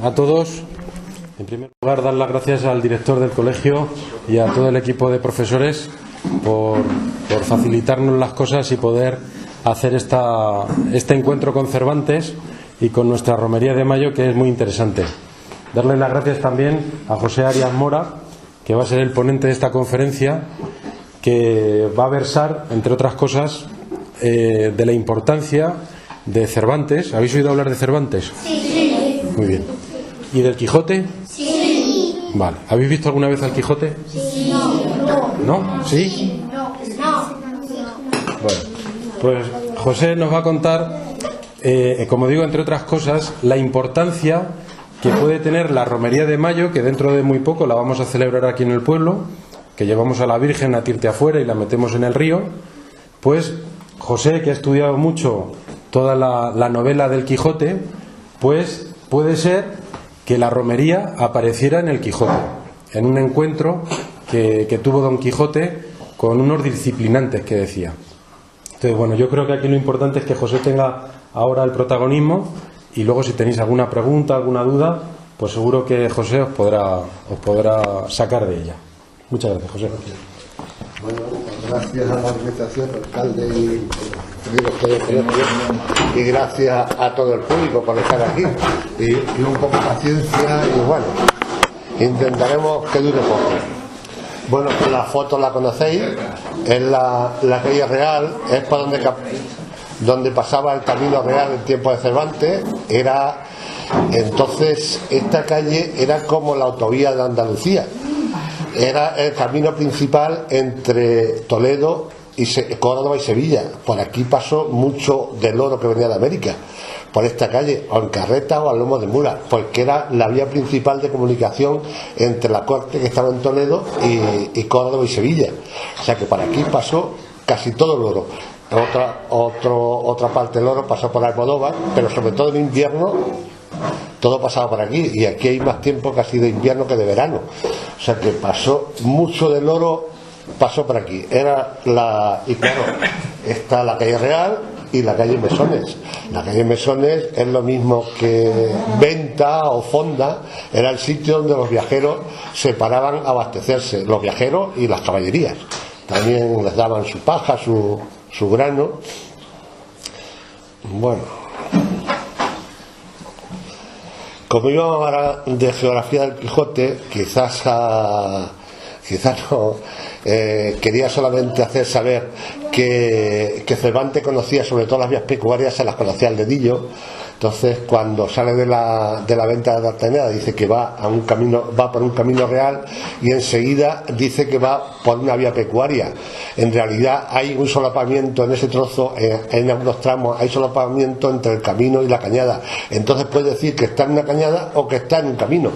a todos. En primer lugar, dar las gracias al director del colegio y a todo el equipo de profesores por facilitarnos las cosas y poder hacer este encuentro con Cervantes y con nuestra romería de mayo, que es muy interesante. Darle las gracias también a José Arias Mora, que va a ser el ponente de esta conferencia, que va a versar, entre otras cosas, de la importancia de Cervantes. ¿Habéis oído hablar de Cervantes? Sí. Muy bien. ¿Y del Quijote? Sí. Vale. ¿Habéis visto alguna vez al Quijote? Sí. ¿No? ¿Sí? No. Bueno, pues José nos va a contar, como digo, entre otras cosas, la importancia que puede tener la romería de mayo, que dentro de muy poco la vamos a celebrar aquí en el pueblo, que llevamos a la Virgen a tirte afuera y la metemos en el río. Pues José, que ha estudiado mucho toda la novela del Quijote, pues puede ser que la romería apareciera en el Quijote, en un encuentro que tuvo Don Quijote con unos disciplinantes que decía. Entonces, bueno, yo creo que aquí lo importante es que José tenga ahora el protagonismo, y luego si tenéis alguna pregunta, alguna duda, pues seguro que José os podrá sacar de ella. Muchas gracias, José. Bueno, gracias a la organización, alcalde y gracias a todo el público por estar aquí y un poco de paciencia y bueno, intentaremos que dure poco. Bueno, la foto la conocéis, es la calle Real, es por donde pasaba el camino real en tiempo de Cervantes. Entonces esta calle era como la autovía de Andalucía, era el camino principal entre Toledo y Córdoba y Sevilla. Por aquí pasó mucho del oro que venía de América, por esta calle, o en carreta o a lomo de mula, porque era la vía principal de comunicación entre la corte que estaba en Toledo y Córdoba y Sevilla. O sea que por aquí pasó casi todo el oro. Otra parte del oro pasó por Almodóvar, pero sobre todo en invierno todo pasaba por aquí, y aquí hay más tiempo casi de invierno que de verano. O sea que pasó mucho del oro, pasó por aquí. Y claro, está la calle Real y la calle Mesones. La calle Mesones es lo mismo que Venta o Fonda, era el sitio donde los viajeros se paraban a abastecerse, los viajeros y las caballerías. También les daban su paja, su grano. Bueno, como íbamos ahora de geografía del Quijote, quizás no, quería solamente hacer saber que Cervantes conocía sobre todo las vías pecuarias, se las conocía al dedillo. Entonces, cuando sale de la venta de D'Artagnan, dice que va por un camino real, y enseguida dice que va por una vía pecuaria. En realidad hay un solapamiento en ese trozo, en algunos tramos hay solapamiento entre el camino y la cañada. Entonces puede decir que está en una cañada o que está en un camino.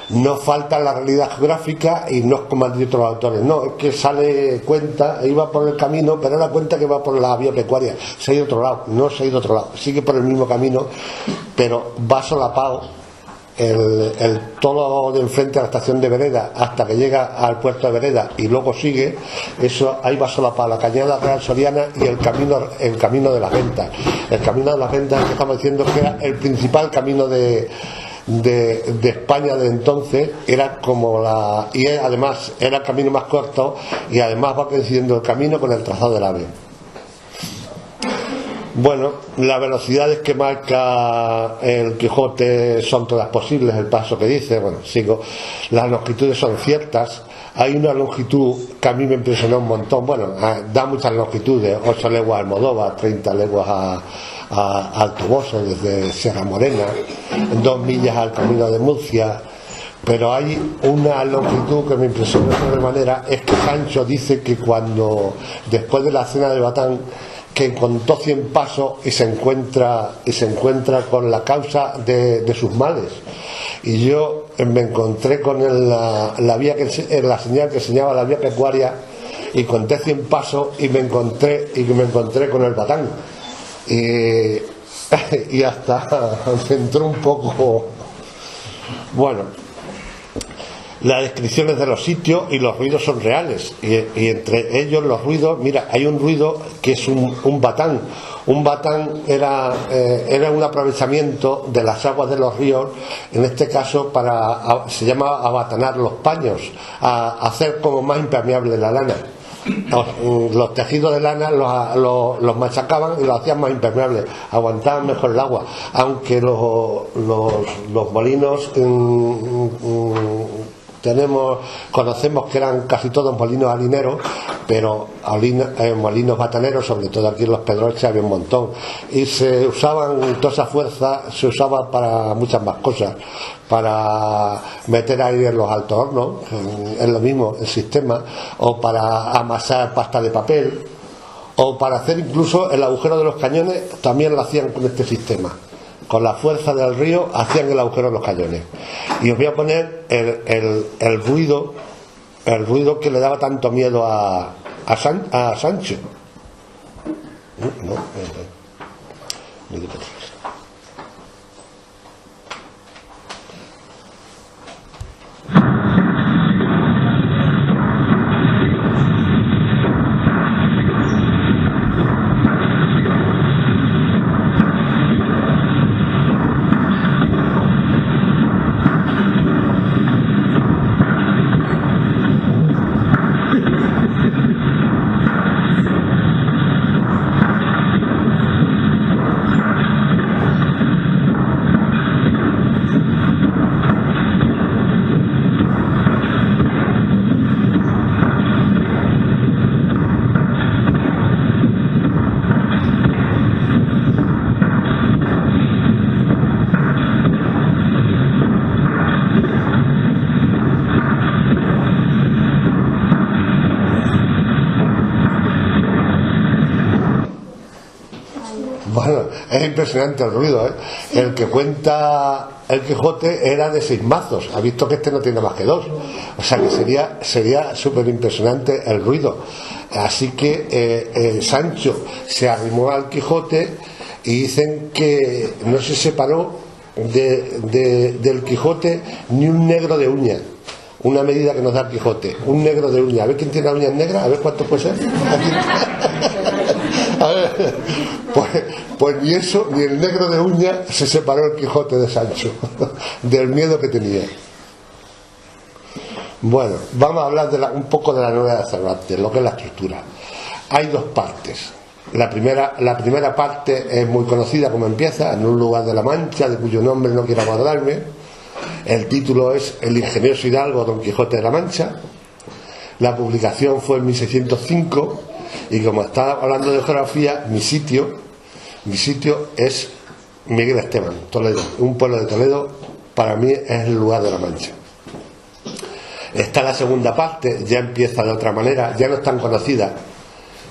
No falta la realidad geográfica, y no es como han dicho los autores, no, es que sale cuenta, iba por el camino, pero da cuenta que va por la vía pecuaria, se ha ido a otro lado, no se ha ido a otro lado, sigue por el mismo camino, pero va solapado todo de enfrente a la estación de Vereda hasta que llega al puerto de Vereda, y luego sigue, eso ahí va solapado la cañada Real Soriana y el camino de las ventas. El camino de las ventas, que estamos diciendo que era el principal camino de España de entonces, era y además era el camino más corto, y además va coincidiendo el camino con el trazado del AVE. Bueno, las velocidades que marca el Quijote son todas posibles, el paso que dice, bueno, sigo, las longitudes son ciertas. Hay una longitud que a mí me impresionó un montón, bueno, da muchas longitudes, 8 leguas a Almodóvar, 30 leguas a Alto Boso desde Sierra Morena, 2 millas al camino de Murcia. Pero hay una longitud que me impresionó de sobremanera, es que Sancho dice que después de la cena de Batán, que contó 100 pasos y se encuentra con la causa de sus males. Y yo me encontré con la señal que enseñaba la vía pecuaria, y conté 100 pasos y me encontré con el Batán. Y hasta me entró un poco. Bueno, las descripciones de los sitios y los ruidos son reales, y entre ellos los ruidos, mira, hay un ruido que es un batán. Un batán era un aprovechamiento de las aguas de los ríos, en este caso se llama abatanar los paños, a hacer como más impermeable la lana. Los tejidos de lana los machacaban y los hacían más impermeables, aguantaban mejor el agua, aunque los molinos conocemos que eran casi todos molinos halineros, pero molinos bataneros, sobre todo aquí en los Pedroches había un montón, y se usaban, toda esa fuerza se usaba para muchas más cosas, para meter aire en los altos hornos, es lo mismo el sistema, o para amasar pasta de papel, o para hacer incluso el agujero de los cañones, también lo hacían con este sistema. Con la fuerza del río hacían el agujero de los cañones. Y os voy a poner el ruido que le daba tanto miedo a Sancho. Bueno, es impresionante el ruido, ¿eh? El que cuenta el Quijote era de 6 mazos, ha visto que este no tiene más que 2, o sea que sería súper impresionante el ruido. Así que Sancho se arrimó al Quijote y dicen que no se separó del Quijote ni un negro de uña. Una medida que nos da el Quijote, un negro de uña. A ver quién tiene las uñas negras, a ver cuánto puede ser. A ver, pues ni eso, ni el negro de uña se separó el Quijote de Sancho, del miedo que tenía. Bueno, vamos a hablar un poco de la novela de Cervantes, lo que es la estructura. Hay 2 partes. La primera parte es muy conocida, como empieza, en un lugar de la Mancha, de cuyo nombre no quiero acordarme. El título es El ingenioso hidalgo Don Quijote de la Mancha. La publicación fue en 1605 y como estaba hablando de geografía, mi sitio es Miguel Esteban, Toledo. Un pueblo de Toledo para mí es el lugar de la Mancha. Está la segunda parte, ya empieza de otra manera, ya no es tan conocida.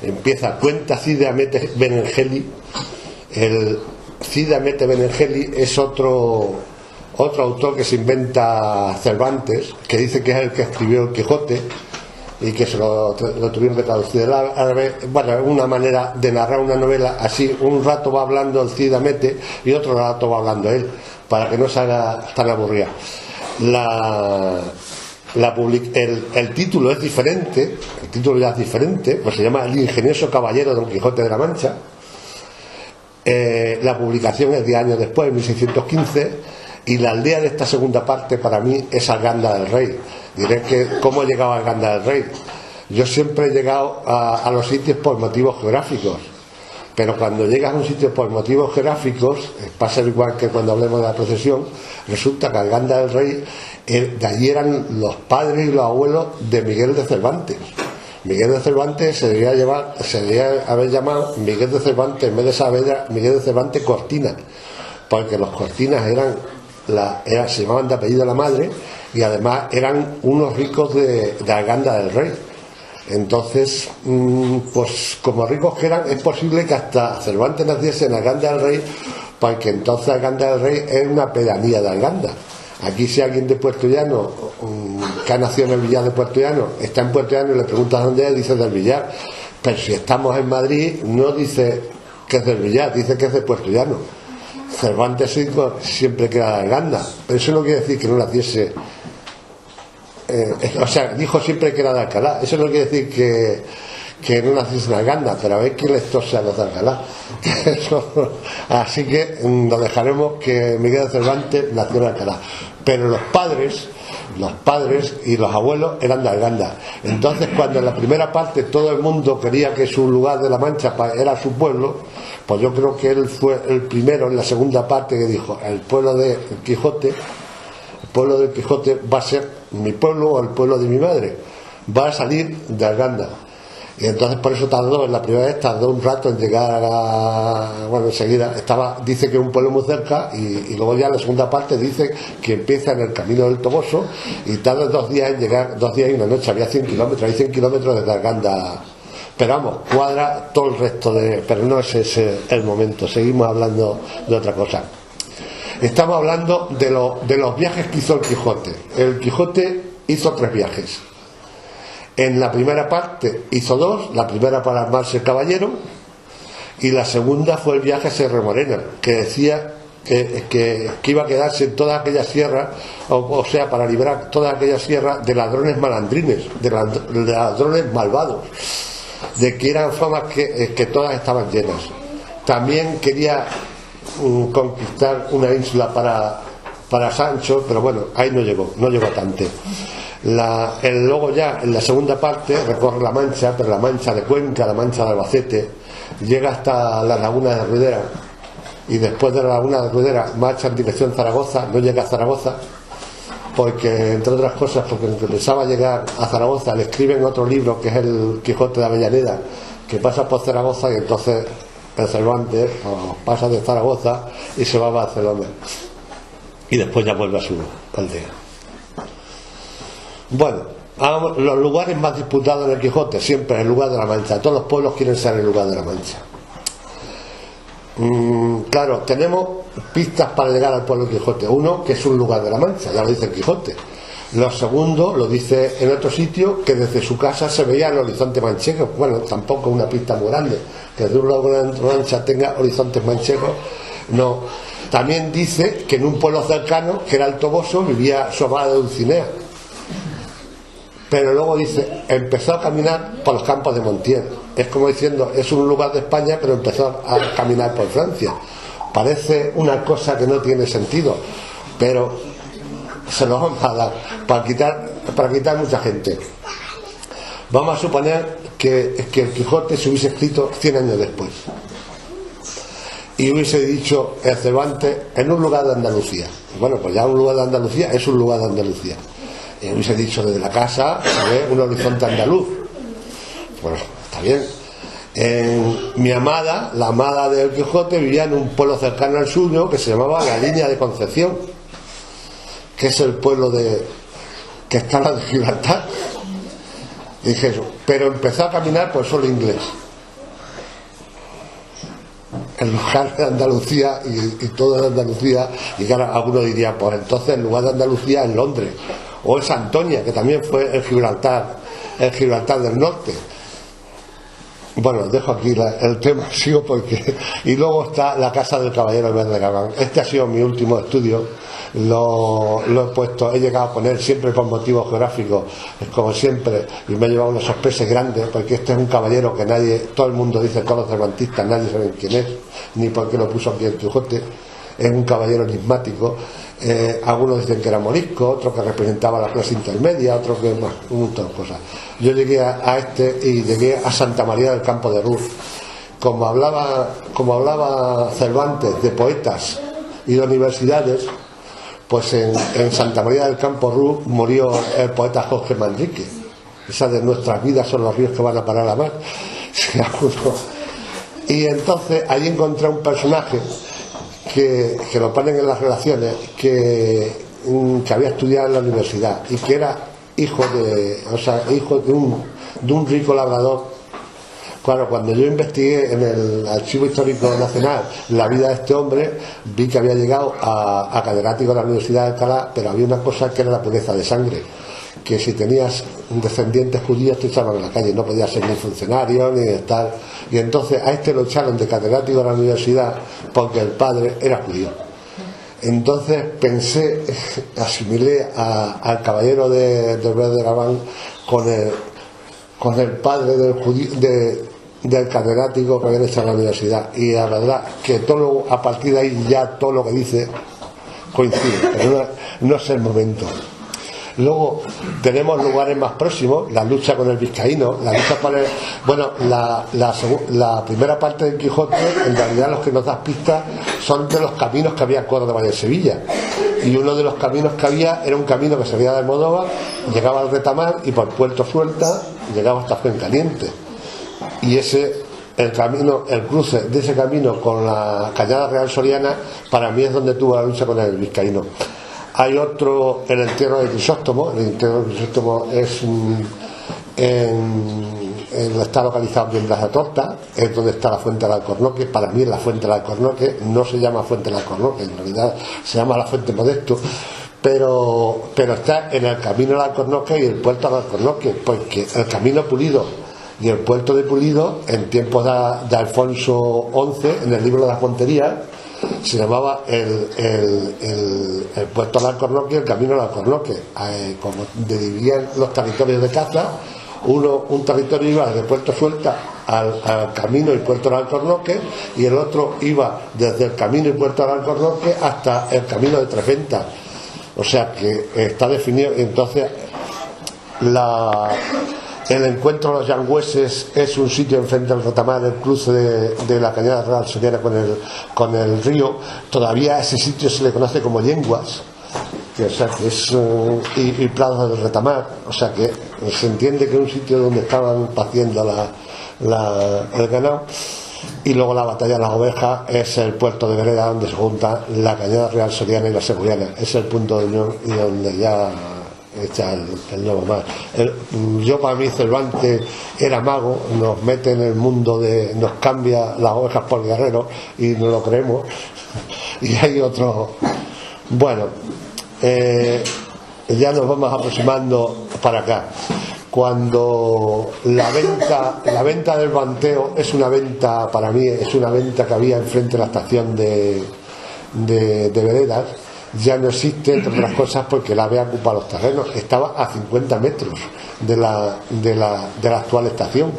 Empieza, cuenta Cide Hamete Benengeli. El Cide Hamete Benengeli es otro autor que se inventa Cervantes, que dice que es el que escribió el Quijote y que se lo tuvieron que traducir del árabe. Bueno, una manera de narrar una novela así, un rato va hablando el Cide Hamete y otro rato va hablando él, para que no se haga tan aburrida. El título es diferente, el título ya es diferente, pues se llama El ingenioso caballero Don Quijote de la Mancha. La publicación es 10 años después, en 1615. Y la aldea de esta segunda parte para mí es Arganda del Rey. Diré que cómo he llegado a Arganda del Rey. Yo siempre he llegado a los sitios por motivos geográficos, pero cuando llegas a un sitio por motivos geográficos, pasa igual que cuando hablemos de la procesión, resulta que Arganda del Rey, de allí eran los padres y los abuelos de Miguel de Cervantes. Miguel de Cervantes se debería haber llamado Miguel de Cervantes, en vez de Saavedra, Miguel de Cervantes Cortina, porque los Cortinas se llamaban de apellido de la madre y además eran unos ricos de Arganda del Rey. Entonces, pues como ricos que eran, es posible que hasta Cervantes naciese en Arganda del Rey, porque entonces Arganda del Rey es una pedanía de Arganda. Aquí si alguien de Puerto Llano, que ha nacido en el Villar de Puerto Llano, está en Puerto Llano y le preguntas dónde es, dice del Villar. Pero si estamos en Madrid, no dice que es del Villar, dice que es de Puerto Llano. Cervantes siempre queda de Arganda, pero eso no quiere decir que no naciese o sea, dijo siempre que era de Alcalá. Eso no quiere decir que no naciese en Arganda, pero a ver quién les tose a los de Alcalá. Así que nos dejaremos que Miguel de Cervantes nació en Alcalá. Pero los padres y los abuelos eran de Arganda. Entonces, cuando en la primera parte todo el mundo quería que su lugar de la Mancha era su pueblo, pues yo creo que él fue el primero en la segunda parte que dijo: el pueblo de Quijote va a ser mi pueblo o el pueblo de mi madre, va a salir de Arganda. Y entonces por eso tardó, en la primera vez tardó un rato en llegar bueno, enseguida dice que es un pueblo muy cerca, y luego ya en la segunda parte dice que empieza en el camino del Toboso y tarda 2 días en llegar, 2 días y una noche. Había 100 kilómetros, hay 100 kilómetros desde Arganda, pero vamos, cuadra todo el resto pero no es ese el momento. Seguimos hablando de otra cosa. Estamos hablando de los viajes que hizo el Quijote. El Quijote hizo 3 viajes. En la primera parte hizo 2, la primera para armarse el caballero, y la segunda fue el viaje a Sierra Morena, que decía que iba a quedarse en toda aquella sierra, o sea, para librar toda aquella sierra de ladrones malandrines, de ladrones malvados, de que eran famas que todas estaban llenas. También quería conquistar una isla para Sancho, pero bueno, ahí no llegó tanto. Luego ya en la segunda parte recorre la Mancha, pero la Mancha de Cuenca, la Mancha de Albacete, llega hasta la laguna de Ruidera, y después de la laguna de Ruidera marcha en dirección Zaragoza. No llega a Zaragoza porque, entre otras cosas, porque aunque pensaba llegar a Zaragoza, le escriben otro libro que es el Quijote de Avellaneda, que pasa por Zaragoza, y entonces el Cervantes pasa de Zaragoza y se va a Barcelona, y después ya vuelve a su aldea. Bueno, los lugares más disputados en el Quijote, siempre el lugar de la Mancha. Todos los pueblos quieren ser el lugar de la Mancha. Claro, tenemos pistas para llegar al pueblo del Quijote. Uno, que es un lugar de la Mancha, ya lo dice el Quijote. Lo segundo, lo dice en otro sitio, que desde su casa se veía el horizonte manchego. Bueno, tampoco una pista muy grande, que desde un lado de la Mancha tenga horizontes manchegos. No. También dice que en un pueblo cercano, que era el Toboso, vivía su amada Dulcinea. Pero luego dice, empezó a caminar por los campos de Montiel. Es como diciendo, es un lugar de España, pero empezó a caminar por Francia. Parece una cosa que no tiene sentido, pero se lo vamos a dar para quitar mucha gente. Vamos a suponer que el Quijote se hubiese escrito 100 años después, y hubiese dicho el Cervantes en un lugar de Andalucía. Bueno, pues ya un lugar de Andalucía es un lugar de Andalucía. Hubiese dicho, desde la casa se ve un horizonte andaluz. Bueno, está bien. Mi amada, la amada del Quijote, vivía en un pueblo cercano al suyo que se llamaba La Línea de Concepción, que es el pueblo que está en la de Gibraltar. Y dije eso, pero empezó a caminar por suelo inglés. El lugar de Andalucía y todo de Andalucía, y claro, alguno diría, pues entonces el lugar de Andalucía es Londres, o es Antonia, que también fue el Gibraltar del Norte. Bueno, dejo aquí el tema, sigo porque... Y luego está la casa del caballero Verde Gabán. Este ha sido mi último estudio, lo he puesto, he llegado a poner siempre por motivos geográficos, como siempre, y me he llevado unos sorpresas grandes, porque este es un caballero que todo el mundo dice, todos los cervantistas, nadie sabe quién es, ni por qué lo puso aquí el Quijote. Es un caballero enigmático. Algunos dicen que era morisco, otros que representaba la clase intermedia, otros que un montón de cosas. Yo llegué a este y llegué a Santa María del Campo de Ruz. Como hablaba Cervantes de poetas y de universidades, pues en Santa María del Campo de Ruz murió el poeta Jorge Manrique. Esa de nuestras vidas son los ríos que van a parar a mar. Y entonces allí encontré un personaje que lo ponen en las relaciones, que había estudiado en la universidad y que era hijo de un rico labrador. Claro, cuando yo investigué en el Archivo Histórico Nacional la vida de este hombre, vi que había llegado a catedrático de la Universidad de Alcalá, pero había una cosa que era la pureza de sangre, que si tenías descendientes judíos te echaban a la calle, no podías ser ni funcionario ni estar. Y entonces a este lo echaron de catedrático de la universidad porque el padre era judío. Entonces pensé, asimilé al caballero del Verde de Gabán con el padre del catedrático que había hecho en la universidad, y la verdad que a partir de ahí ya todo lo que dice coincide, pero no es el momento. Luego tenemos lugares más próximos, la lucha con el vizcaíno, la lucha por el... Bueno, la primera parte del Quijote, en realidad los que nos das pistas son de los caminos que había en Córdoba y en Sevilla. Y uno de los caminos que había era un camino que salía de Almodóvar, llegaba al Retamar y por Puerto Suelta llegaba hasta Fuencaliente. Y el cruce de ese camino con la Cañada Real Soriana, para mí es donde tuvo la lucha con el vizcaíno. Hay otro, el entierro de Crisóstomo. El entierro de Crisóstomo está localizado en Plaza Torta, es donde está la Fuente del Alcornoque. Para mí es la Fuente del Alcornoque, no se llama Fuente del Alcornoque, en realidad se llama la Fuente Modesto, pero está en el camino del Alcornoque y el puerto del Alcornoque, porque el camino Pulido y el puerto de Pulido, en tiempos de Alfonso XI, en el libro de las Monterías, se llamaba el puerto del Alcornoque y el camino del Alcornoque, como dividían los territorios de caza. Un territorio iba desde Puerto Suelta al camino y puerto del Alcornoque, y el otro iba desde el camino y puerto del Alcornoque hasta el camino de Trefenta. O sea que está definido. Entonces el encuentro de los yangüeses es un sitio enfrente del Retamar, el cruce de la Cañada Real Soriana con el río. Todavía a ese sitio se le conoce como Yenguas, o sea que es y Prados del Retamar. O sea que se entiende que es un sitio donde estaban paciendo el ganado. Y luego la batalla de las ovejas es el puerto de Vereda, donde se junta la Cañada Real Soriana y la Seguriana. Es el punto de unión y donde ya echa el nuevo mar. Yo, para mí, Cervantes era mago, nos mete en el mundo nos cambia las ovejas por guerreros y no lo creemos. Y hay otro. Bueno, ya nos vamos aproximando para acá. Cuando la venta del Manteo es una venta, para mí es una venta que había enfrente de la estación de Veredas, ya no existe, entre otras cosas porque la había ocupado los terrenos. Estaba a 50 metros de la actual estación,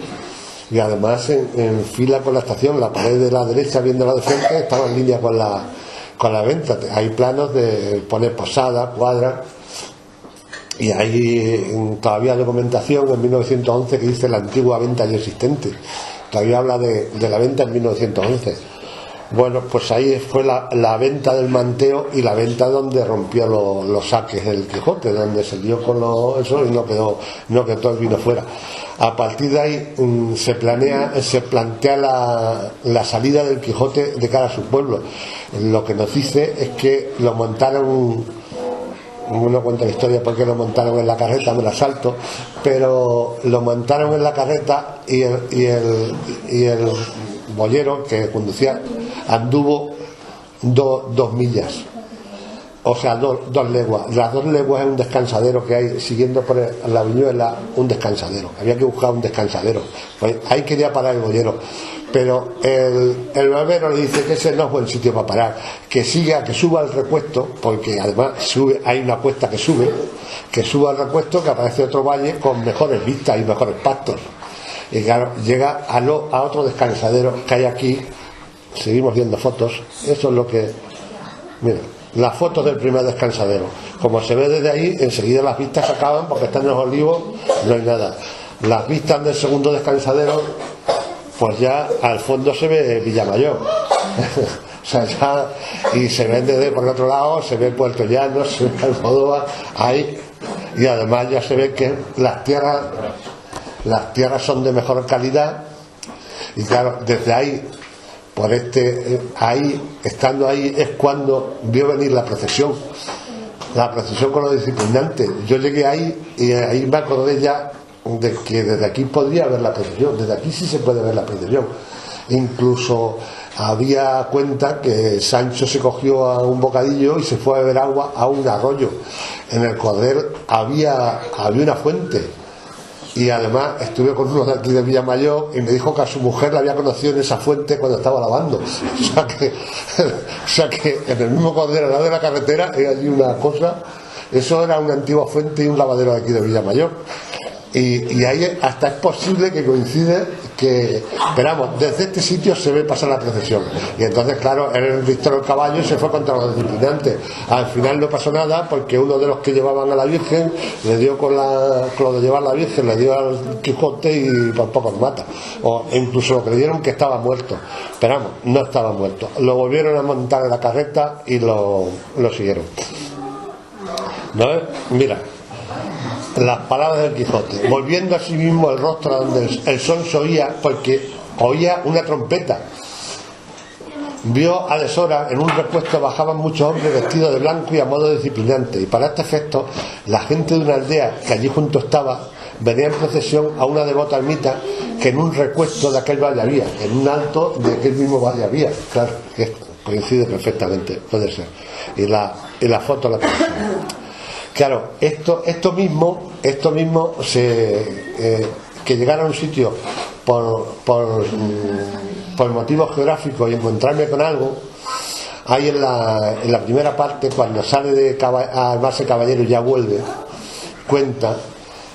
y además en fila con la estación. La pared de la derecha, viéndola de frente, estaba en línea con la venta. Hay planos de poner posada, cuadra, y hay todavía documentación en 1911 que dice la antigua venta ya existente. Todavía habla de la venta en 1911. Bueno, pues ahí fue la venta del Manteo, y la venta donde rompió los saques del Quijote, donde se dio con eso y no quedó todo el vino fuera. A partir de ahí se plantea la salida del Quijote de cara a su pueblo. Lo que nos dice es que lo montaron, no cuento la historia porque lo montaron en la carreta, me la salto, pero lo montaron en la carreta y el boyero que conducía anduvo 2 millas, o sea, 2 leguas. Las 2 leguas es un descansadero que hay, siguiendo por la Viñuela, un descansadero. Había que buscar un descansadero, pues ahí quería parar el boyero, pero el barbero le dice que ese no es buen sitio para parar, que suba al recuesto, porque además hay una cuesta que suba al recuesto, que aparece otro valle con mejores vistas y mejores pastos. Y claro, llega a otro descansadero que hay aquí. Seguimos viendo fotos. Eso es lo que... Mira, las fotos del primer descansadero. Como se ve desde ahí, enseguida las vistas se acaban porque están en los olivos, no hay nada. Las vistas del segundo descansadero, pues ya al fondo se ve Villamayor. O sea, ya, y se ve desde por el otro lado, se ve Puerto Llano, se ve Almodóvar, ahí. Y además ya se ve que las tierras son de mejor calidad. Y claro, desde ahí, estando ahí es cuando vio venir la procesión con los disciplinantes. Yo llegué ahí y ahí me acordé ya de que desde aquí podría ver la procesión. Desde aquí sí se puede ver la procesión. Incluso había cuenta que Sancho se cogió a un bocadillo y se fue a beber agua a un arroyo. En el Cordel había una fuente, Y además estuve con uno de aquí de Villamayor y me dijo que a su mujer la había conocido en esa fuente cuando estaba lavando. O sea que en el mismo condenado de la carretera hay allí una cosa. Eso era una antigua fuente y un lavadero de aquí de Villamayor. Y ahí hasta es posible que coincide que, esperamos, desde este sitio se ve pasar la procesión. Y entonces, claro, él registró el caballo y se fue contra los disciplinantes. Al final no pasó nada porque uno de los que llevaban a la Virgen le dio con lo de llevar a la Virgen, le dio al Quijote y por poco lo mata. O incluso lo creyeron que estaba muerto. Esperamos, no estaba muerto. Lo volvieron a montar en la carreta y lo siguieron. ¿No? Mira. Las palabras del Quijote, volviendo a sí mismo el rostro donde el sol se oía, porque oía una trompeta. Vio a deshora, en un repuesto bajaban muchos hombres vestidos de blanco y a modo disciplinante, y para este efecto la gente de una aldea que allí junto estaba venía en procesión a una devota ermita que en un recuesto de aquel valle había, en un alto de aquel mismo valle había. Claro, que coincide perfectamente, puede ser. Y la foto la tenemos. Claro, esto mismo que llegar a un sitio por motivos geográficos y encontrarme con algo, hay en la primera parte, cuando sale al Marse Caballero y ya vuelve, cuenta,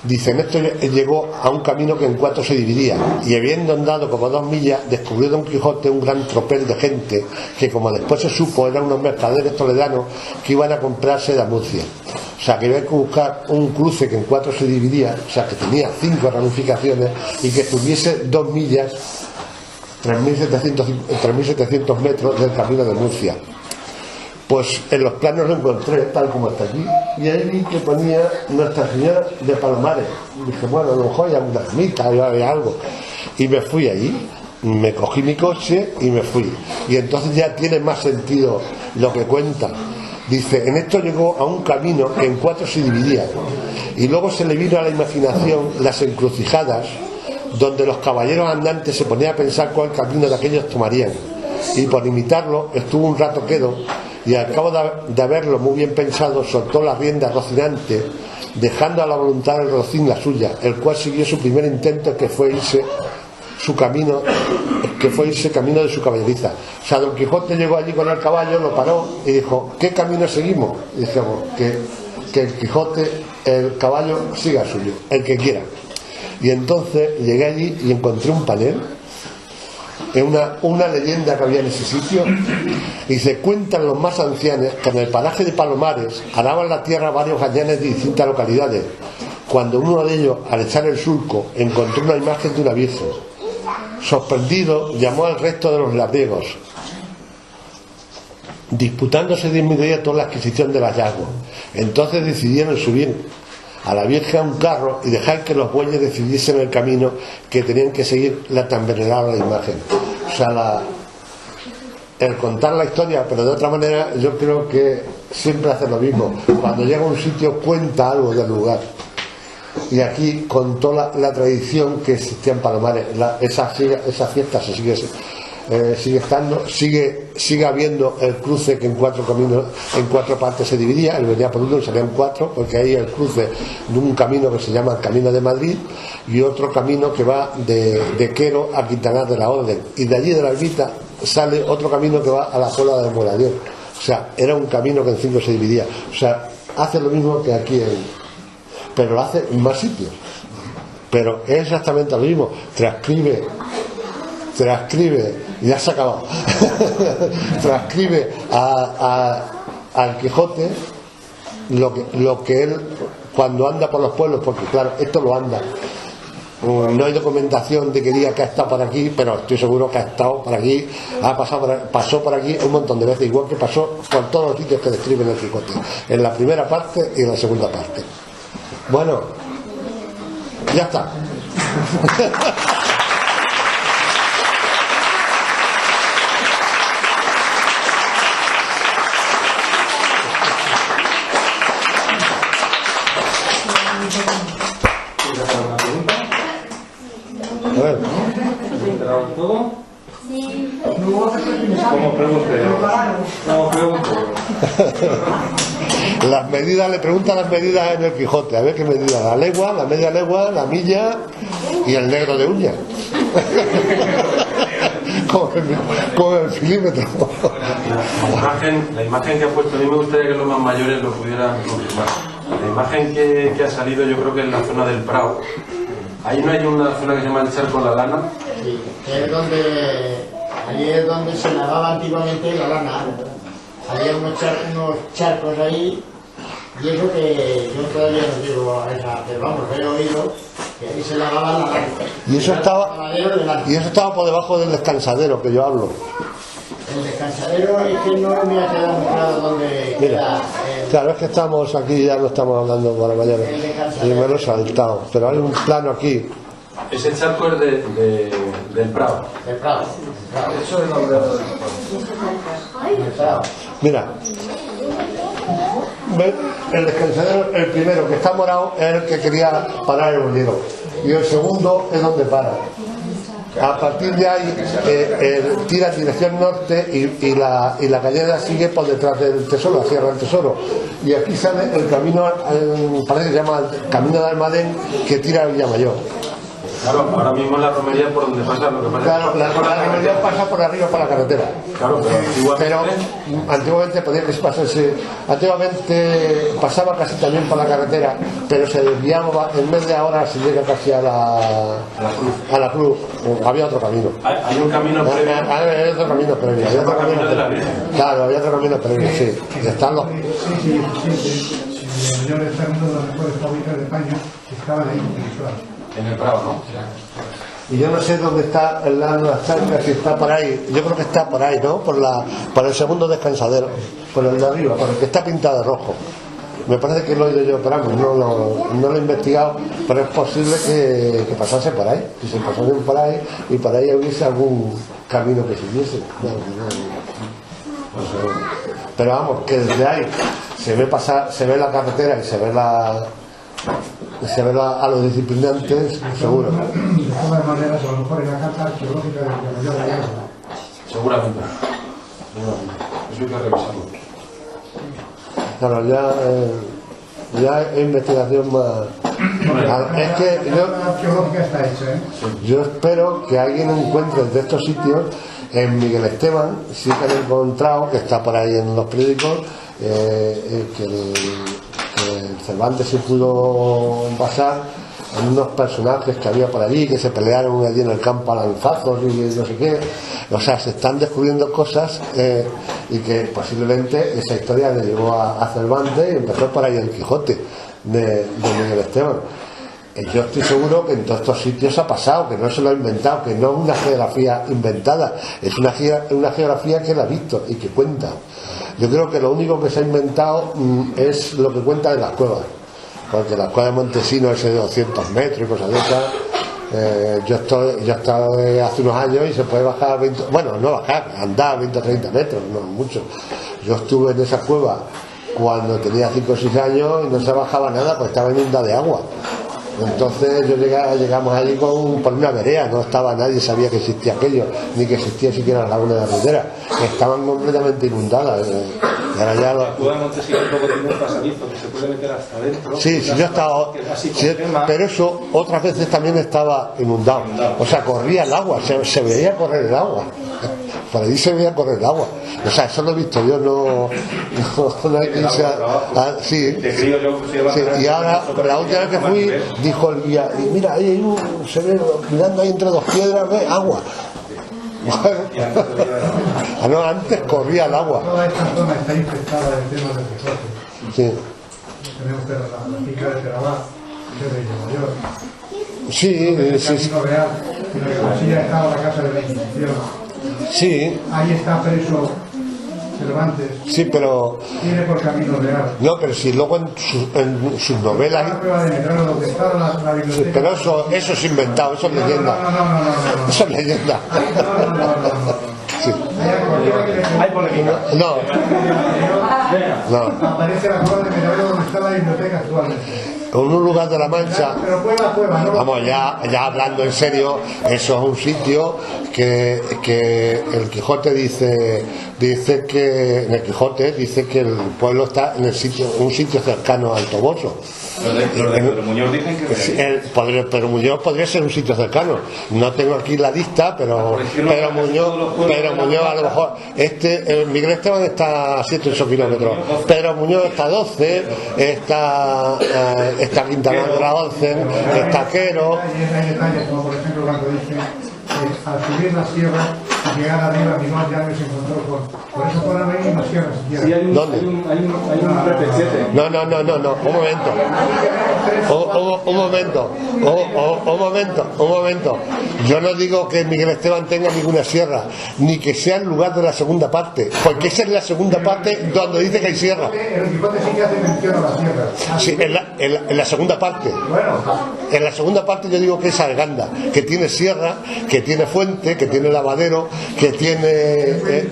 dice, en esto llegó a un camino que en 4 se dividía, y habiendo andado como 2 millas, descubrió Don Quijote un gran tropel de gente, que como después se supo, eran unos mercaderes toledanos que iban a comprarse de Murcia. O sea, que había que buscar un cruce que en 4 se dividía, o sea, que tenía 5 ramificaciones y que tuviese 2 millas, 3.700 metros del camino de Murcia. Pues en los planos lo encontré tal como está aquí, y ahí vi que ponía Nuestra Señora de Palomares. Dije, bueno, a lo mejor hay alguna ermita, hay algo. Y me fui ahí, me cogí mi coche y me fui. Y entonces ya tiene más sentido lo que cuenta. Dice, en esto llegó a un camino que en 4 se dividía, y luego se le vino a la imaginación las encrucijadas donde los caballeros andantes se ponían a pensar cuál camino de aquellos tomarían, y por imitarlo estuvo un rato quedo, y al cabo de haberlo muy bien pensado soltó la rienda Rocinante, dejando a la voluntad del Rocín la suya, el cual siguió su primer intento, que fue irse camino de su caballeriza. O sea, Don Quijote llegó allí con el caballo, lo paró y dijo, ¿qué camino seguimos? Y dijimos que el Quijote, el caballo siga suyo, el que quiera. Y entonces llegué allí y encontré un panel, una leyenda que había en ese sitio, y se cuentan los más ancianos que en el paraje de Palomares araban la tierra varios gañanes de distintas localidades, cuando uno de ellos, al echar el surco, encontró una imagen de una virgen. Sorprendido, llamó al resto de los labriegos, disputándose de inmediato la adquisición del hallazgo. Entonces decidieron subir a la Virgen a un carro y dejar que los bueyes decidiesen el camino que tenían que seguir la tan venerable imagen. O sea, el contar la historia, pero de otra manera, yo creo que siempre hace lo mismo. Cuando llega a un sitio, cuenta algo del lugar. Y aquí contó la tradición que existía en Palomares. Esa fiesta se sigue estando, sigue habiendo el cruce que en 4 caminos, en 4 partes se dividía. Él venía por uno y salían 4, porque hay el cruce de un camino que se llama el Camino de Madrid y otro camino que va de Quero a Quintanar de la Orden, y de allí de la ermita sale otro camino que va a la Cola del Morador. O sea, era un camino que en 5 se dividía. O sea, hace lo mismo que aquí pero lo hace en más sitios, pero es exactamente lo mismo. Transcribe y ya se ha acabado. Transcribe al Quijote lo que él cuando anda por los pueblos, porque claro, esto lo anda. No hay documentación de que diga que ha estado por aquí, pero estoy seguro que ha estado por aquí, pasó por aquí un montón de veces, igual que pasó por todos los sitios que describen el Quijote, en la primera parte y en la segunda parte. Bueno, ya está. A ver. ¿Todo? ¿Cómo pregunté? ¿Cómo pregunté? Las medidas, le preguntan las medidas en el Quijote, a ver qué medida, la legua, la media legua, la milla y el negro de uña. Como el filímetro. La imagen que ha puesto, a mí me gustaría que los más mayores lo pudieran confirmar. La imagen que ha salido, yo creo que es la zona del Prado. Ahí no hay una zona que se llama el Charco La Lana. Sí, allí es donde se lavaba antiguamente la lana. Había unos charcos ahí, y eso que yo todavía no digo a esa, pero vamos, he oído que ahí se lavaba la lana. Y eso estaba por debajo del descansadero que yo hablo. El descansadero es que no me ha quedado muy claro dónde queda. Claro, es que estamos aquí, ya no estamos hablando para mayores, y me lo he saltado, pero hay un plano aquí. Ese charco es del Prado. El Prado. Eso es lo de El Prado. Mira, el descansadero, el primero que está morado es el que quería parar el hundidor, y el segundo es donde para. A partir de ahí tira en dirección norte y la gallera sigue por detrás del tesoro, la Sierra del Tesoro, y aquí sale el camino, parece que se llama el Camino de Almadén, que tira a Villamayor. Claro, ahora mismo la romería es por donde pasa lo que pasa. Claro, la romería pasa por arriba para la carretera. Claro, Pero antiguamente podía que pasase, antiguamente pasaba casi también por la carretera, pero se desviaba, en vez de ahora se llega casi a la cruz. Había otro camino. Hay un camino previo. Había otro camino previo. Había otro camino previo. Claro, había otro camino previo, sí. Están los... Sí, el mayor está uno de las mejores fábricas de paños que estaban ahí en Venezuela. En el Prado, ¿no? Y yo no sé dónde está el lado de las charcas, si está por ahí. Yo creo que está por ahí, ¿no? Por el segundo descansadero, por el de arriba, por el que está pintado de rojo. Me parece que lo he oído yo, pero vamos, no lo he investigado, pero es posible que pasase por ahí, que se pasase por ahí y por ahí hubiese algún camino que siguiese. No sé. Pero vamos, que desde ahí se ve la carretera y se ve a los disciplinantes, seguro. De todas maneras, a lo mejor en la carta arqueológica de Villamayor hay algo. Seguramente. Eso hay que revisarlo. Claro, ya es investigación más... Es que La arqueológica está hecha, ¿eh? yo espero que alguien encuentre de estos sitios. En Miguel Esteban sí que han encontrado, que está por ahí en los periódicos, que el Cervantes se pudo basar en unos personajes que había por allí, que se pelearon allí en el campo a lanzazos y no sé qué. O sea, se están descubriendo cosas y que posiblemente esa historia le llevó a Cervantes y empezó por ahí el Quijote de Miguel Esteban. Yo estoy seguro que en todos estos sitios ha pasado, que no se lo ha inventado, que no es una geografía inventada, es una geografía que él ha visto y que cuenta. Yo creo que lo único que se ha inventado es lo que cuenta de las cuevas, porque las cuevas de Montesinos, ese de 200 metros y cosas de esas, yo he estado hace unos años y se puede bajar 20, bueno, no bajar, andar 20 o 30 metros, no mucho. Yo estuve en esa cueva cuando tenía 5 o 6 años y no se bajaba nada, pues estaba inundada de agua. Entonces llegamos allí por una vereda, no estaba nadie, sabía que existía aquello, ni que existía siquiera la laguna de la Ribera, estaban completamente inundadas. Y ahora ya La cueva de Montesinos luego tiene un pasadizo que se puede meter hasta adentro. Sí, yo he estado, pero eso otras veces también estaba inundado, o sea, corría el agua, se veía correr el agua. Por allí se veía correr el agua. O sea, eso lo he visto yo, no hay que irse sí. Y ahora, la última vez que fui, dijo el guía, y mira, ahí se ve, mirando ahí entre dos piedras, ve agua. No, antes corría el agua. Toda esta zona está infectada del tema del Quijote. Sí. Tenemos la finca de Terabá, que es de Villamayor. Sí, el sí. Camino Real, en la que Masilla estaba la casa de la Inquisición. Sí, Ahí está preso Cervantes. sí, pero... Tiene por Camino Real. No, pero si luego en sus novelas... La prueba de metrano donde está la biblioteca. Pero eso es inventado, eso es leyenda. No. Eso es leyenda. No. Sí. Hay polémica. No, No. Aparece la cueva de Meravelo donde está la biblioteca actualmente. En un lugar de la Mancha, Pero cueva, ¿no? vamos, ya hablando en serio, eso es un sitio que el Quijote dice que en el Quijote dice que el pueblo está en un sitio cercano al Toboso. Los de Pedro Muñoz dicen que Pero Muñoz podría ser un sitio cercano. No tengo aquí la lista, pero Muñoz a lo mejor. El Miguel Esteban está a 7 o 8 kilómetros. Pedro Muñoz está a 12, está Quintana de la Once, está Quero. Hay detalles, como por ejemplo cuando dice al subir la sierra y llegar arriba, mi madre ya se encontró por eso por ahí hay una sierra siquiera. sí, hay un ¿Dónde? repechete. No, un momento. Yo no digo que Miguel Esteban tenga ninguna sierra, ni que sea el lugar de la segunda parte, porque esa es la segunda parte donde dice que hay sierra. El Quijote sí que hace mención a la sierra. Sí, en la segunda parte. Bueno, En la segunda parte yo digo que es Arganda, que tiene sierra, que tiene fuente, que tiene lavadero, que tiene...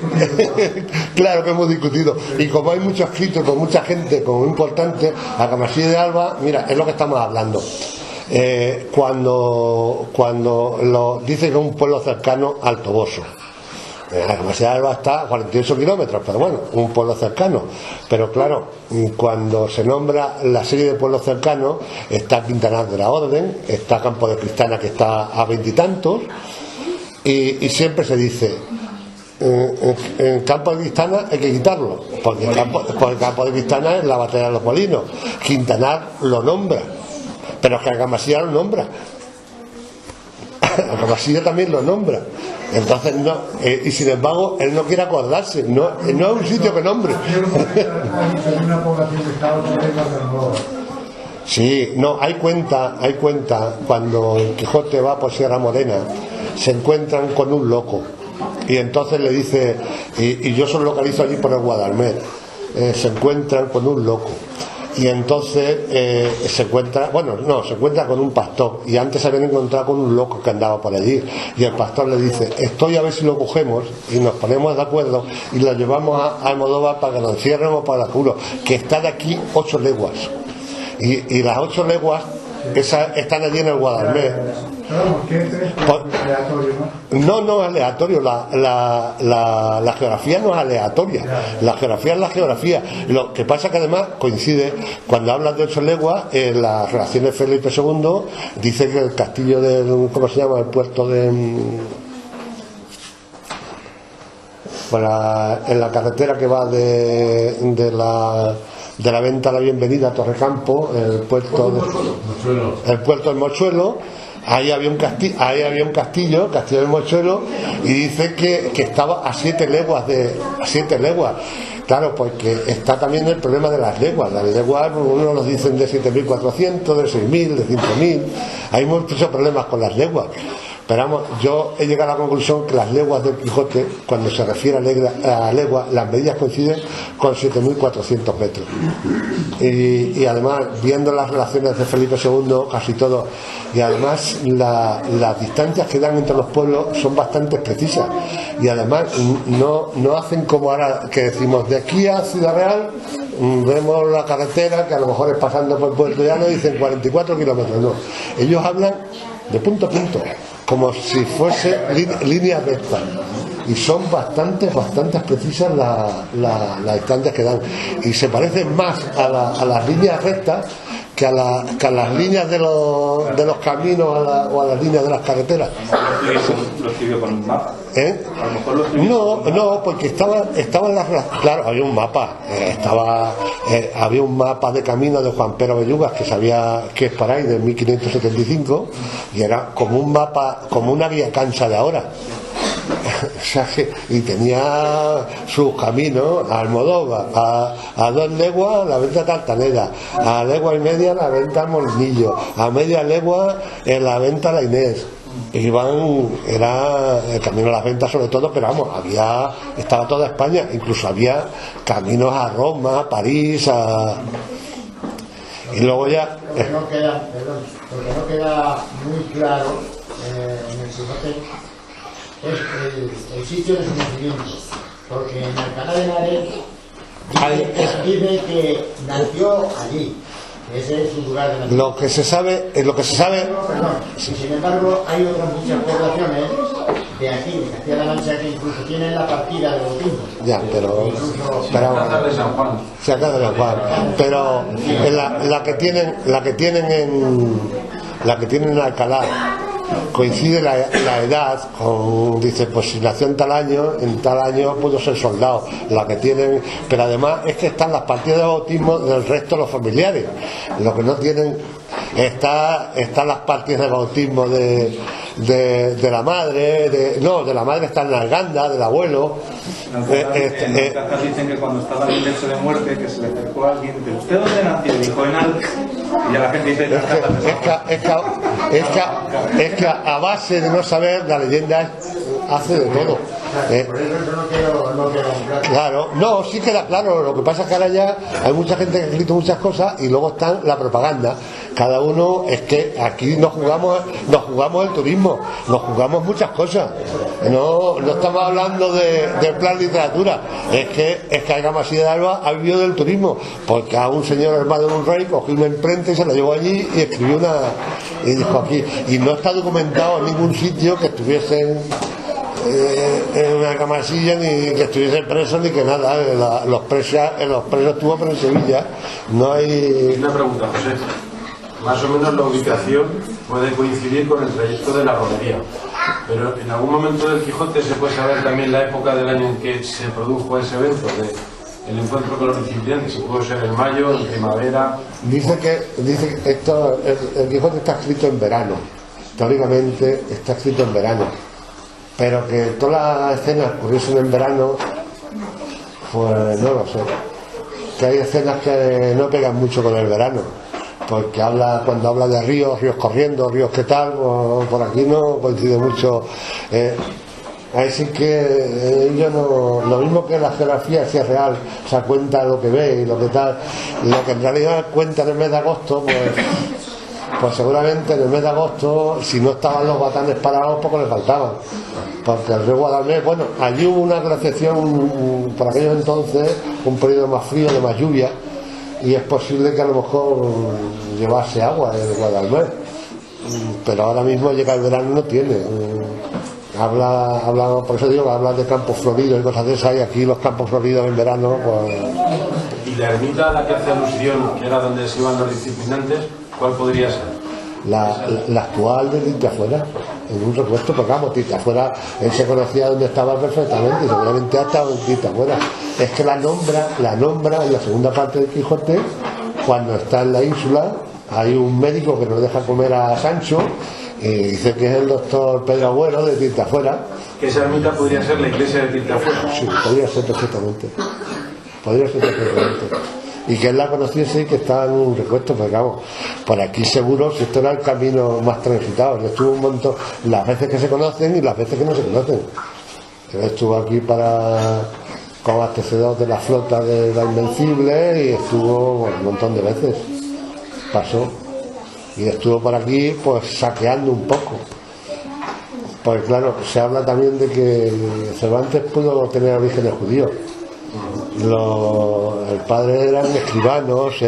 claro que hemos discutido. Y como hay mucho escrito con mucha gente, como importante, Argamasilla de Alba, mira, es lo que estamos hablando. Cuando lo dice que es un pueblo cercano al Toboso. Argamasilla de Alba está a 48 kilómetros, pero bueno, un pueblo cercano. Pero claro, cuando se nombra la serie de pueblos cercanos, está Quintana de la Orden, está Campo de Cristana, que está a 20 y tantos, y siempre se dice, en Campo de Cristana hay que quitarlo, porque el Campo de Cristana es la batalla de los Molinos. Quintanar lo nombra, pero es que Argamasilla lo nombra. Argamasilla también lo nombra. Entonces no, y sin embargo él no quiere acordarse, no es un sitio que nombre. hay una población que está otra vez más. Sí, no, hay cuenta cuando el Quijote va por Sierra Morena, se encuentran con un loco y entonces le dice, y yo solo localizo allí por el Guadalmedina, se encuentran con un loco y entonces se encuentra con un pastor, y antes se habían encontrado con un loco que andaba por allí, y el pastor le dice, estoy a ver si lo cogemos y nos ponemos de acuerdo y lo llevamos a Almodóvar para que lo encierren o para culo, que está de aquí 8 leguas. Y las 8 leguas están allí en el Guadalmedina. No es aleatorio, la geografía no es aleatoria, la geografía es la geografía. Lo que pasa que además coincide, cuando hablas de 8 leguas, en las relaciones de Felipe II dice que el castillo del, ¿cómo se llama? El puerto de... en la carretera que va de la Venta a la Bienvenida a Torrecampo, el puerto del Mochuelo, ahí había un castillo del Mochuelo, y dice que estaba a 7 leguas Claro, porque está también el problema de las leguas. Las leguas, unos los dicen de 7.400, de 6.000, de 5.000. Hay muchos problemas con las leguas. Pero vamos, yo he llegado a la conclusión que las leguas del Quijote, cuando se refiere a legua, las medidas coinciden con 7.400 metros. Y además, viendo las relaciones de Felipe II, casi todo, y además las distancias que dan entre los pueblos son bastante precisas. Y además no hacen como ahora que decimos, de aquí a Ciudad Real vemos la carretera, que a lo mejor es pasando por Puerto Llano, y dicen 44 kilómetros. No, ellos hablan de punto a punto, como si fuese línea recta, y son bastante precisas las distancias que dan, y se parecen más a las líneas rectas que a las líneas de los caminos o a las líneas de las carreteras. ¿Lo escribió con un mapa? A lo mejor lo escribió No, porque estaban las... Claro, había un mapa, había un mapa de camino de Juan Pero Bellugas, que sabía que es para ahí, de 1575, y era como un mapa, como una vía cancha de ahora. Y tenía sus caminos a Almodóvar, a 2 leguas la venta Tartanera, a legua y media la venta Molinillo, a media legua en la venta La Inés. Era el camino a las ventas sobre todo, pero vamos, estaba toda España, incluso había caminos a Roma, a París, y luego ya... Porque no queda muy claro en el Quijote es el sitio de su nacimiento, porque en Alcalá de Henares Dice que nació allí. Ese es su lugar de nacimiento. Lo que se sabe, Perdón. Y sin embargo, hay otras muchas poblaciones de aquí, de Castilla-La Mancha, que incluso tienen la partida de bautismo. ya, pero de San Juan. se acaba de Juan, pero en la que tienen en Alcalá coincide la edad con, dice, pues si nació en tal año pudo ser soldado, la que tienen, pero además es que están las partidas de bautismo del resto de los familiares, lo que no tienen están las partidas de bautismo de la madre, de la madre está en la Arganda, del abuelo. En Cajas dicen que cuando estaba en el lecho de muerte, que se le acercó a alguien, que ¿usted dónde nació? Dijo en Alc. Y a la gente dice es que a base de no saber, la leyenda hace de todo. Por eso no quedó claro. Claro, no, sí queda claro. Lo que pasa es que ahora ya hay mucha gente que ha escrito muchas cosas y luego está la propaganda. Cada uno, es que aquí nos jugamos el turismo, nos jugamos muchas cosas. No estamos hablando de plan literatura. Es que Alga Masía de Alba ha vivido del turismo, porque a un señor hermano de un rey cogió una imprenta y se la llevó allí y escribió y dijo aquí. Y no está documentado en ningún sitio que estuviesen en una camasilla, ni que estuviese preso, ni que nada. Los presos estuvo, pero en Sevilla no hay. Una pregunta, José. Más o menos la ubicación puede coincidir con el trayecto de la romería, pero en algún momento del Quijote se puede saber también la época del año en que se produjo ese evento, el encuentro con los recipientes, si puede ser en mayo, en primavera. Dice que esto, el Quijote está escrito en verano, teóricamente está escrito en verano, pero que todas las escenas ocurriesen en verano, pues no lo sé. Que hay escenas que no pegan mucho con el verano, porque cuando habla de ríos corriendo, ríos que tal, pues por aquí no coincide mucho. Ahí sí que yo no, lo mismo que la geografía, si es real, o sea, cuenta lo que ve y lo que tal, lo que en realidad cuenta en el mes de agosto, pues seguramente en el mes de agosto, si no estaban los batanes parados, poco les faltaban, porque el río Guadalmés, bueno, allí hubo una glaciación por aquellos entonces, un periodo más frío, de más lluvia, y es posible que a lo mejor llevase agua el Guadalmés, pero ahora mismo llega el verano y no tiene. Habla, por eso digo que habla de campos floridos y cosas de esas, y aquí los campos floridos en verano, pues. ¿Y la ermita a la que hace alusión, que era donde se iban los disciplinantes, cuál podría ser? La actual de Tintafuera, en un repuesto, porque vamos, Tintafuera, él se conocía dónde estaba perfectamente, seguramente ha estado en Tintafuera. Es que la nombra en la segunda parte del Quijote, cuando está en la ínsula, hay un médico que no deja comer a Sancho, y dice que es el doctor Pedro Agüero de Tintafuera. Que esa ermita podría ser la iglesia de Tintafuera. Sí, podría ser perfectamente. Y que él la conociese y que estaba en un recuesto, porque vamos, por aquí seguro, si esto era el camino más transitado. Él estuvo un montón, las veces que se conocen y las veces que no se conocen. Él estuvo aquí como abastecedor de la flota de la Invencible y estuvo un montón de veces. Pasó. Y estuvo por aquí, pues saqueando un poco. Pues claro, se habla también de que Cervantes pudo tener orígenes judíos. El padre eran escribanos,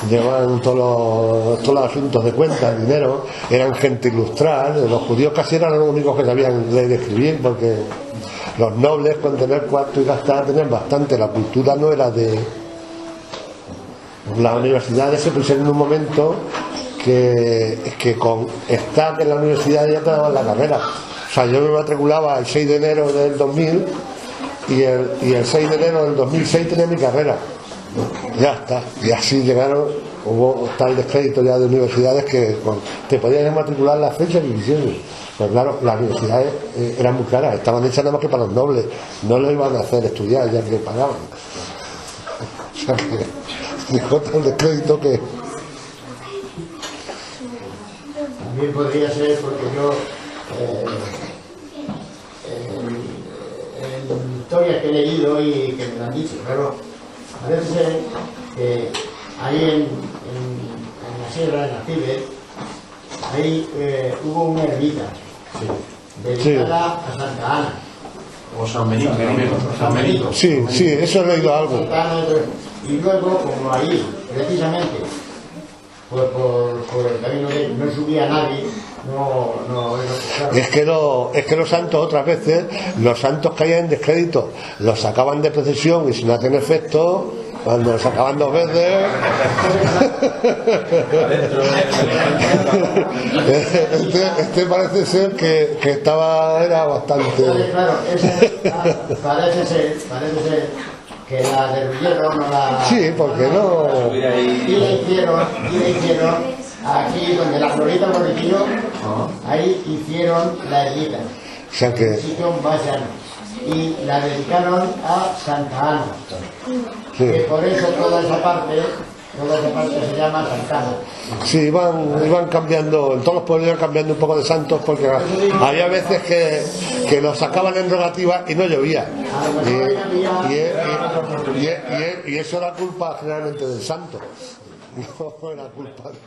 llevaban todos los asuntos de cuentas, dinero, eran gente ilustrada. Los judíos casi eran los únicos que sabían leer y escribir, porque los nobles, con tener cuarto y gastar, tenían bastante. La cultura no era de. Las universidades se pusieron en un momento que con estar en la universidad ya te daban la carrera. O sea, yo me matriculaba el 6 de enero del 2000 y el 6 de enero del 2006 tenía mi carrera. Ya está. Y así llegaron, hubo tal descrédito ya de universidades que te podías matricular la fecha que quisieras. Pues claro, las universidades eran muy caras, estaban hechas nada más que para los nobles, no lo iban a hacer estudiar ya que pagaban. O sea que dijo tal descrédito que. También podría ser porque yo en historias que he leído y que me lo han dicho, claro, parece ser que ahí en la sierra, en Arcibes, ahí hubo una ermita dedicada a Santa Ana. O San Benito también. San Benito. Sí, sí, eso he leído algo. Y luego, como ahí, precisamente, pues por el camino de no subía nadie, claro. Es que los santos otras veces, los santos caían en descrédito, los sacaban de procesión y si no hacen efecto, cuando los sacaban 2 veces. Este parece ser que era bastante. Entonces, claro, parece ser que la derruyeron o la... Sí, porque no. Y le hicieron aquí donde la Florita Borriquillo, ahí hicieron la ermita, O sea que. un sitio más llano, y la dedicaron a Santa Ana, Sí. que por eso toda esa parte se llama Santa Ana. Sí, iban cambiando, en todos los pueblos iban cambiando un poco de santos porque había veces que los sacaban en rogativa y no llovía. Y eso era culpa generalmente del santo, no era culpa de...